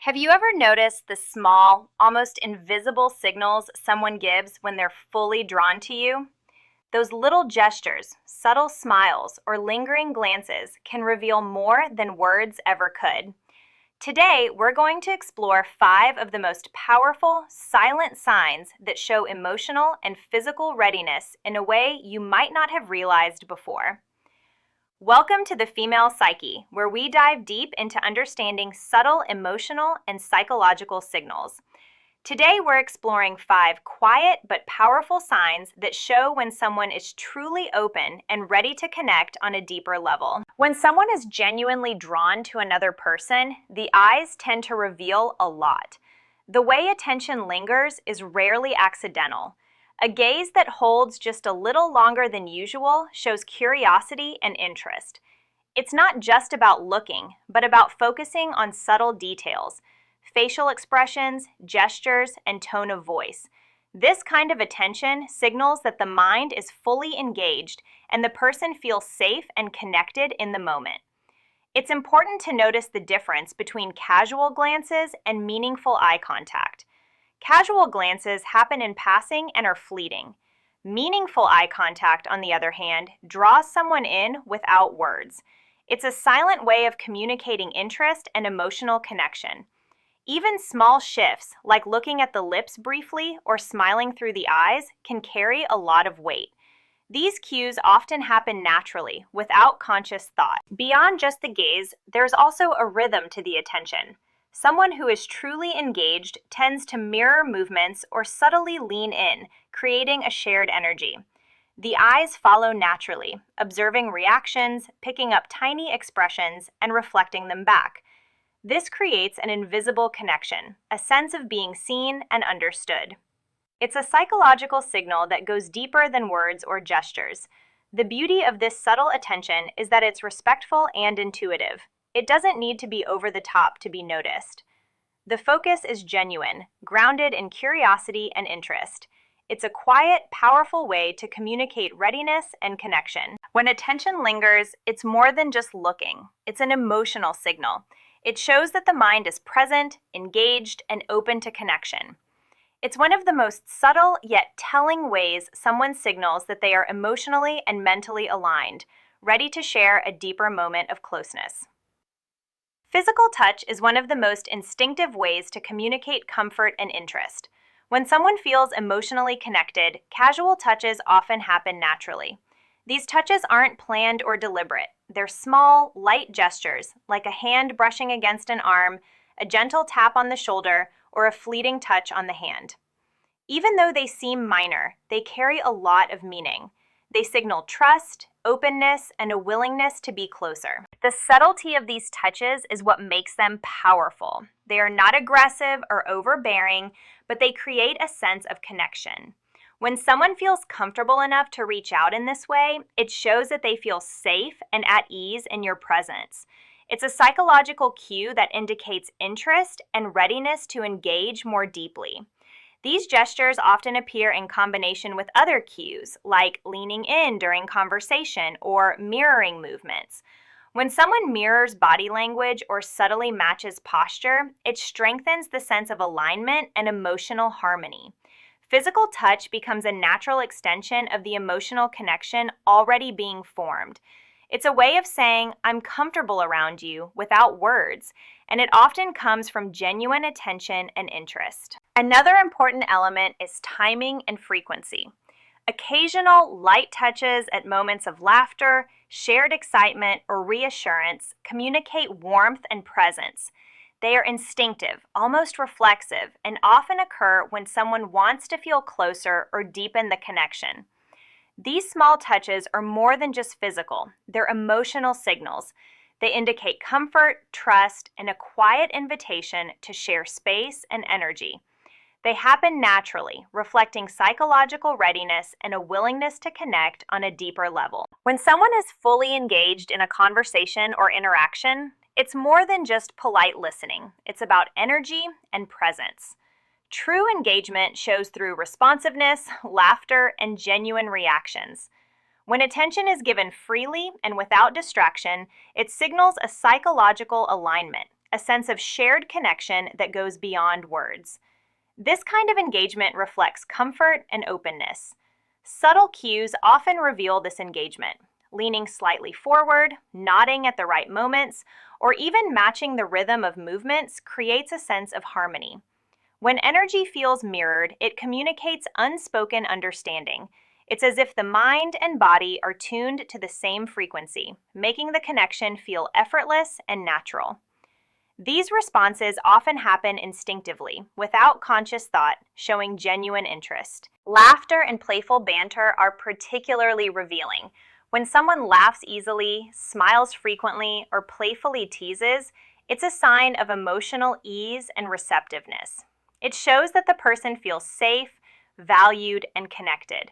Have you ever noticed the small, almost invisible signals someone gives when they're fully drawn to you? Those little gestures, subtle smiles, or lingering glances can reveal more than words ever could. Today, we're going to explore 5 of the most powerful, silent signs that show emotional and physical readiness in a way you might not have realized before. Welcome to the Female Psyche, where we dive deep into understanding subtle emotional and psychological signals. Today, we're exploring 5 quiet but powerful signs that show when someone is truly open and ready to connect on a deeper level. When someone is genuinely drawn to another person, the eyes tend to reveal a lot. The way attention lingers is rarely accidental. A gaze that holds just a little longer than usual shows curiosity and interest. It's not just about looking, but about focusing on subtle details, facial expressions, gestures, and tone of voice. This kind of attention signals that the mind is fully engaged and the person feels safe and connected in the moment. It's important to notice the difference between casual glances and meaningful eye contact. Casual glances happen in passing and are fleeting. Meaningful eye contact, on the other hand, draws someone in without words. It's a silent way of communicating interest and emotional connection. Even small shifts, like looking at the lips briefly or smiling through the eyes, can carry a lot of weight. These cues often happen naturally, without conscious thought. Beyond just the gaze, there's also a rhythm to the attention. Someone who is truly engaged tends to mirror movements or subtly lean in, creating a shared energy. The eyes follow naturally, observing reactions, picking up tiny expressions, and reflecting them back. This creates an invisible connection, a sense of being seen and understood. It's a psychological signal that goes deeper than words or gestures. The beauty of this subtle attention is that it's respectful and intuitive. It doesn't need to be over the top to be noticed. The focus is genuine, grounded in curiosity and interest. It's a quiet, powerful way to communicate readiness and connection. When attention lingers, it's more than just looking. It's an emotional signal. It shows that the mind is present, engaged, and open to connection. It's one of the most subtle yet telling ways someone signals that they are emotionally and mentally aligned, ready to share a deeper moment of closeness. Physical touch is one of the most instinctive ways to communicate comfort and interest. When someone feels emotionally connected, casual touches often happen naturally. These touches aren't planned or deliberate. They're small, light gestures, like a hand brushing against an arm, a gentle tap on the shoulder, or a fleeting touch on the hand. Even though they seem minor, they carry a lot of meaning. They signal trust, openness, and a willingness to be closer. The subtlety of these touches is what makes them powerful. They are not aggressive or overbearing, but they create a sense of connection. When someone feels comfortable enough to reach out in this way, it shows that they feel safe and at ease in your presence. It's a psychological cue that indicates interest and readiness to engage more deeply. These gestures often appear in combination with other cues, like leaning in during conversation or mirroring movements. When someone mirrors body language or subtly matches posture, it strengthens the sense of alignment and emotional harmony. Physical touch becomes a natural extension of the emotional connection already being formed. It's a way of saying, "I'm comfortable around you," without words, and it often comes from genuine attention and interest. Another important element is timing and frequency. Occasional light touches at moments of laughter, shared excitement, or reassurance communicate warmth and presence. They are instinctive, almost reflexive, and often occur when someone wants to feel closer or deepen the connection. These small touches are more than just physical. They're emotional signals. They indicate comfort, trust, and a quiet invitation to share space and energy. They happen naturally, reflecting psychological readiness and a willingness to connect on a deeper level. When someone is fully engaged in a conversation or interaction, it's more than just polite listening. It's about energy and presence. True engagement shows through responsiveness, laughter, and genuine reactions. When attention is given freely and without distraction, it signals a psychological alignment, a sense of shared connection that goes beyond words. This kind of engagement reflects comfort and openness. Subtle cues often reveal this engagement. Leaning slightly forward, nodding at the right moments, or even matching the rhythm of movements creates a sense of harmony. When energy feels mirrored, it communicates unspoken understanding. It's as if the mind and body are tuned to the same frequency, making the connection feel effortless and natural. These responses often happen instinctively, without conscious thought, showing genuine interest. Laughter and playful banter are particularly revealing. When someone laughs easily, smiles frequently, or playfully teases, it's a sign of emotional ease and receptiveness. It shows that the person feels safe, valued, and connected.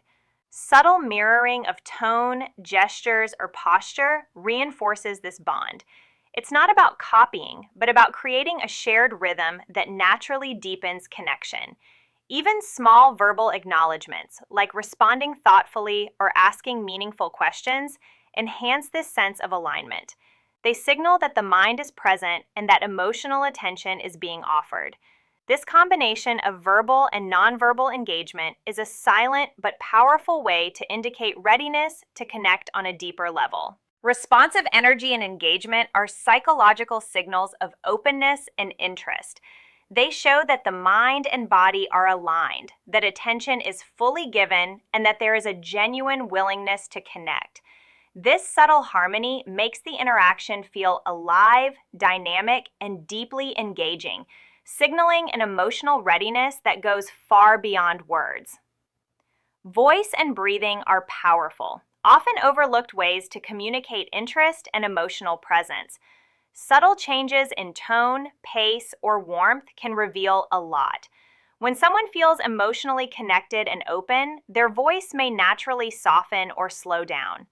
Subtle mirroring of tone, gestures, or posture reinforces this bond. It's not about copying, but about creating a shared rhythm that naturally deepens connection. Even small verbal acknowledgments, like responding thoughtfully or asking meaningful questions, enhance this sense of alignment. They signal that the mind is present and that emotional attention is being offered. This combination of verbal and nonverbal engagement is a silent but powerful way to indicate readiness to connect on a deeper level. Responsive energy and engagement are psychological signals of openness and interest. They show that the mind and body are aligned, that attention is fully given, and that there is a genuine willingness to connect. This subtle harmony makes the interaction feel alive, dynamic, and deeply engaging, signaling an emotional readiness that goes far beyond words. Voice and breathing are powerful, often overlooked ways to communicate interest and emotional presence. Subtle changes in tone, pace, or warmth can reveal a lot. When someone feels emotionally connected and open, their voice may naturally soften or slow down.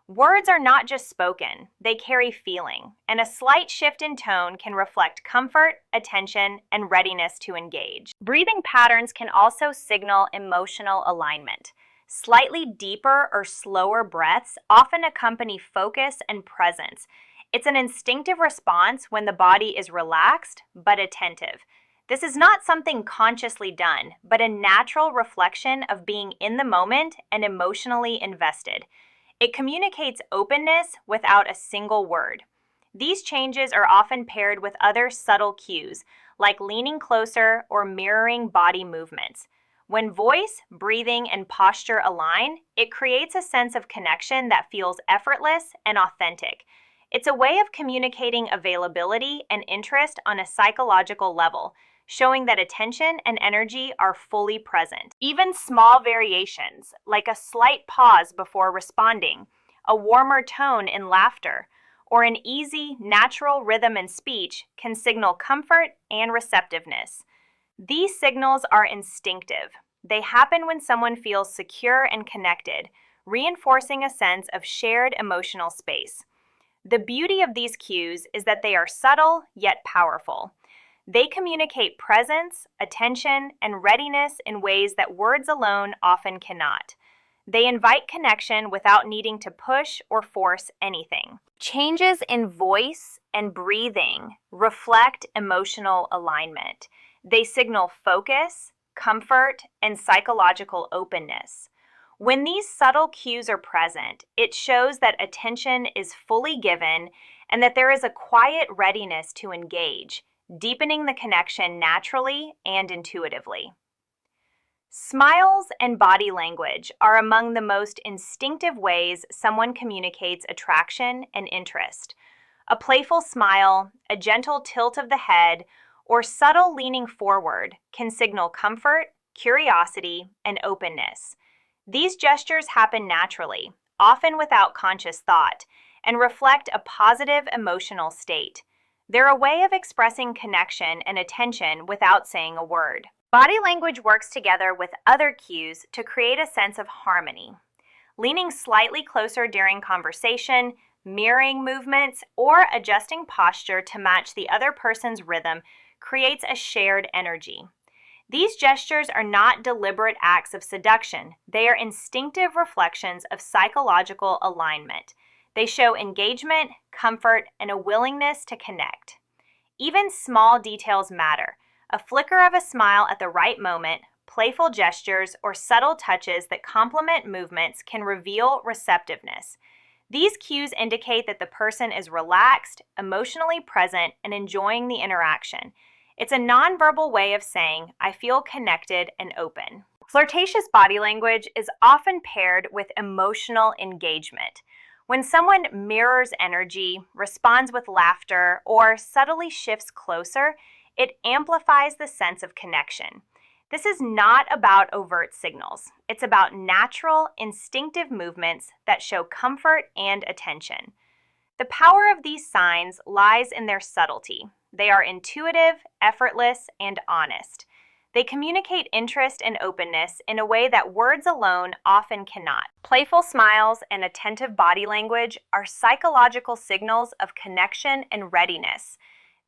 Words are not just spoken, they carry feeling, and a slight shift in tone can reflect comfort, attention, and readiness to engage. Breathing patterns can also signal emotional alignment. Slightly deeper or slower breaths often accompany focus and presence. It's an instinctive response when the body is relaxed but attentive. This is not something consciously done, but a natural reflection of being in the moment and emotionally invested. It communicates openness without a single word. These changes are often paired with other subtle cues, like leaning closer or mirroring body movements. When voice, breathing, and posture align, it creates a sense of connection that feels effortless and authentic. It's a way of communicating availability and interest on a psychological level, showing that attention and energy are fully present. Even small variations, like a slight pause before responding, a warmer tone in laughter, or an easy, natural rhythm in speech, can signal comfort and receptiveness. These signals are instinctive. They happen when someone feels secure and connected, reinforcing a sense of shared emotional space. The beauty of these cues is that they are subtle yet powerful. They communicate presence, attention, and readiness in ways that words alone often cannot. They invite connection without needing to push or force anything. Changes in voice and breathing reflect emotional alignment. They signal focus, comfort, and psychological openness. When these subtle cues are present, it shows that attention is fully given and that there is a quiet readiness to engage, deepening the connection naturally and intuitively. Smiles and body language are among the most instinctive ways someone communicates attraction and interest. A playful smile, a gentle tilt of the head, or subtle leaning forward can signal comfort, curiosity, and openness. These gestures happen naturally, often without conscious thought, and reflect a positive emotional state. They're a way of expressing connection and attention without saying a word. Body language works together with other cues to create a sense of harmony. Leaning slightly closer during conversation, mirroring movements, or adjusting posture to match the other person's rhythm creates a shared energy. These gestures are not deliberate acts of seduction. They are instinctive reflections of psychological alignment. They show engagement, comfort, and a willingness to connect. Even small details matter. A flicker of a smile at the right moment, playful gestures, or subtle touches that complement movements can reveal receptiveness. These cues indicate that the person is relaxed, emotionally present, and enjoying the interaction. It's a nonverbal way of saying, I feel connected and open. Flirtatious body language is often paired with emotional engagement. When someone mirrors energy, responds with laughter, or subtly shifts closer, it amplifies the sense of connection. This is not about overt signals. It's about natural, instinctive movements that show comfort and attention. The power of these signs lies in their subtlety. They are intuitive, effortless, and honest. They communicate interest and openness in a way that words alone often cannot. Playful smiles and attentive body language are psychological signals of connection and readiness.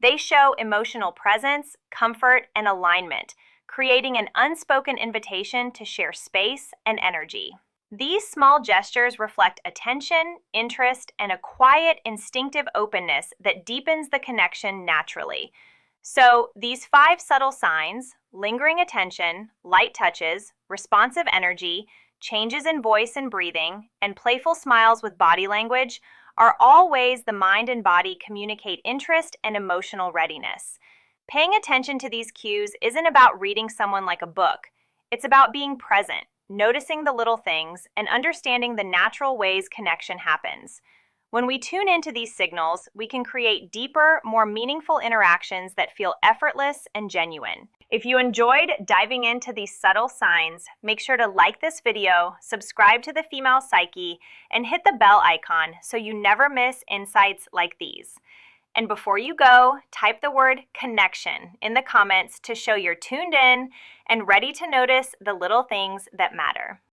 They show emotional presence, comfort, and alignment, creating an unspoken invitation to share space and energy. These small gestures reflect attention, interest, and a quiet, instinctive openness that deepens the connection naturally. So, these 5 subtle signs, lingering attention, light touches, responsive energy, changes in voice and breathing, and playful smiles with body language, are all ways the mind and body communicate interest and emotional readiness. Paying attention to these cues isn't about reading someone like a book. It's about being present, noticing the little things, and understanding the natural ways connection happens. When we tune into these signals, we can create deeper, more meaningful interactions that feel effortless and genuine. If you enjoyed diving into these subtle signs, make sure to like this video, subscribe to The Female Psyche, and hit the bell icon so you never miss insights like these. And before you go, type the word connection in the comments to show you're tuned in and ready to notice the little things that matter.